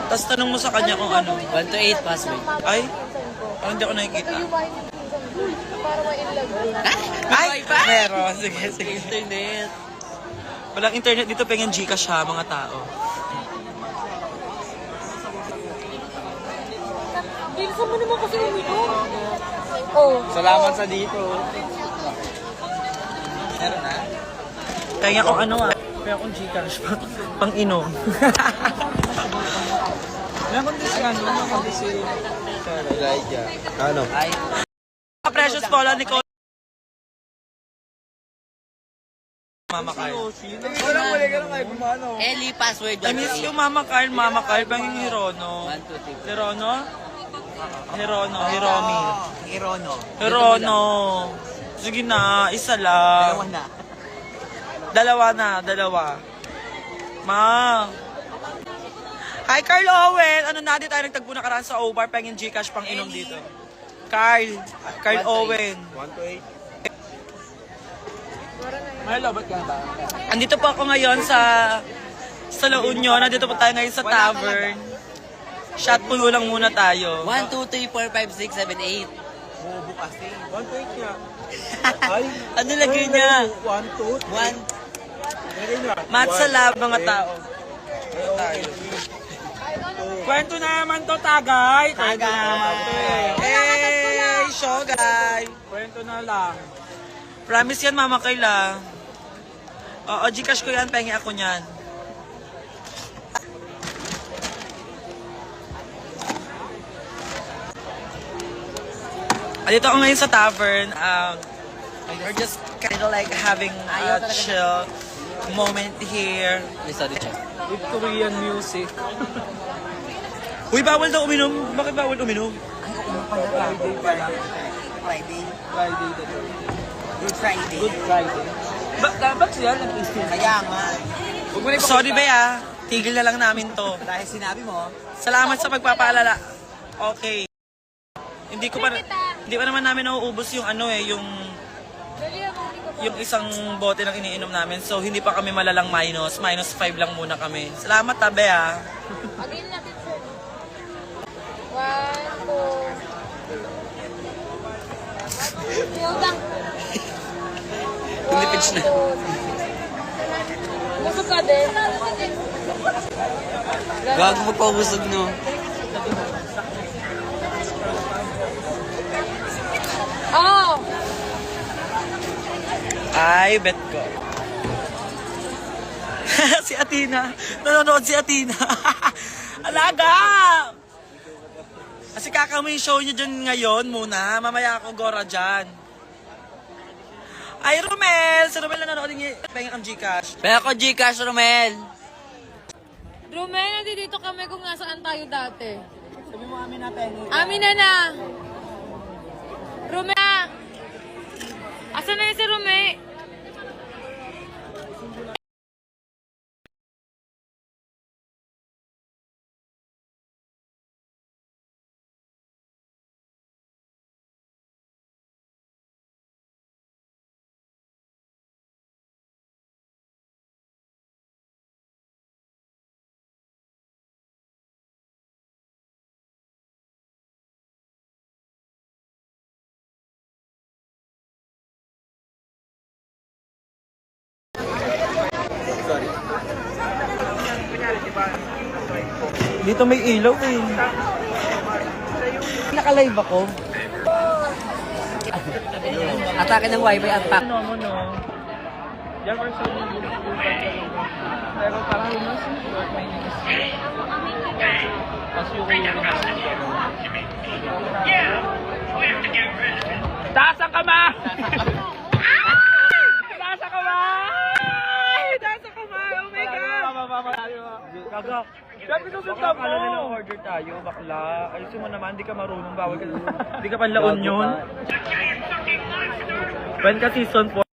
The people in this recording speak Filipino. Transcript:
Tapos tanong mo sa kanya kung ano. 1 to 8 password. Ay? Ano hindi ako nakikita? Para ma-inlog. Ay! Meron. Sige, sige. Internet. Walang internet dito, pengen Gcash ha, mga tao. Bilisan mo naman kasi uminom. Oh. Salamat sa dito. Meron na? Kaya kung ano ah. Kaya kung Gcash pang inom. Meron din si ano, meron din si Elijah. Ano? Ay. Precious Paula, Nicole. Mama Carl. Parang muli ka lang kayo gumano. Ellie, password. I miss you, Mama Carl, panging Hirono. 1, 2, 3. Hirono? Hirono, Hiromi. Hirono. Hirono. Sige na, isa lang. Dalawa. Ma. Hi, Carl Owen. Ano na, di tayo nagtagpo na karaan sa O-Bar, panging Gcash pang inom dito. Carl Owen. 1 to 8. May lobot ka ba? Andito po ako ngayon sa La Union. Nandito po tayo ngayon sa tavern. Shot pulo lang muna tayo. 1, 2, 3, 4, 5, 6, 7, 8. Bobo kasi. 1 to 8 niya. Ay, Ano lagay niya? 1, 2, 1. lagay niya. Mat sa lab, mga tao. Tayo. Kwento na naman to, tagay. Kwento na naman to eh. Hey, show guy. Kwento na lang. Promise yan, Mama Kayla. Oo, Gcash ko yan. Pengi ako niyan. Dito ako ngayon sa tavern. We're just kind of like having a chill moment here. Sorry, check. With Korean music. Uy, bawal daw uminom. Bakit bawal uminom? Friday pala. Friday. Friday the Good Friday. Good Friday. Ba't siya nag-isip? Kaya nga. Sorry ba ya? Tigil na lang namin to. Dahil sinabi mo, Salamat sa pagpapaalala. Okay. Hindi pa naman namin nauubos yung ano eh, yung isang bote ng iniinom namin. So hindi pa kami malalang minus. Minus 5 lang muna kami. Salamat tabe ah. Again natin, sir. 1, 2. Hold on. Tulipid na. Busog ka din. gago mo pa busog, no? Oh! Ay, bet ko. Si Athena. Nanonood si Athena. Alaga! Kasi kakamo yung show nyo dyan ngayon muna. Mamaya ako gora dyan. Ay, Romel! Si Romel nanonood niya. Pengen ang Gcash. Pero ako Gcash, Romel. Romel, nandito kami kung nasaan tayo dati. Sabi mo amin na pengi. Amin na! Romel! Asan na yun si Romel? Dito may ilaw eh. Naka-live ako. Atake ng wifi at pack. Ano mo no? Diyan or sa pero parang lumas short may name is as you will Taas ang kamay! Taas ang kamay! Taas ang kamay! Oh my God! Gaga! Sabi ko sa mo! Akala nilang order tayo, bakla. Ayusin mo naman, di ka marunong, bawal ka. Di ka panlaon yun. When ka season 4,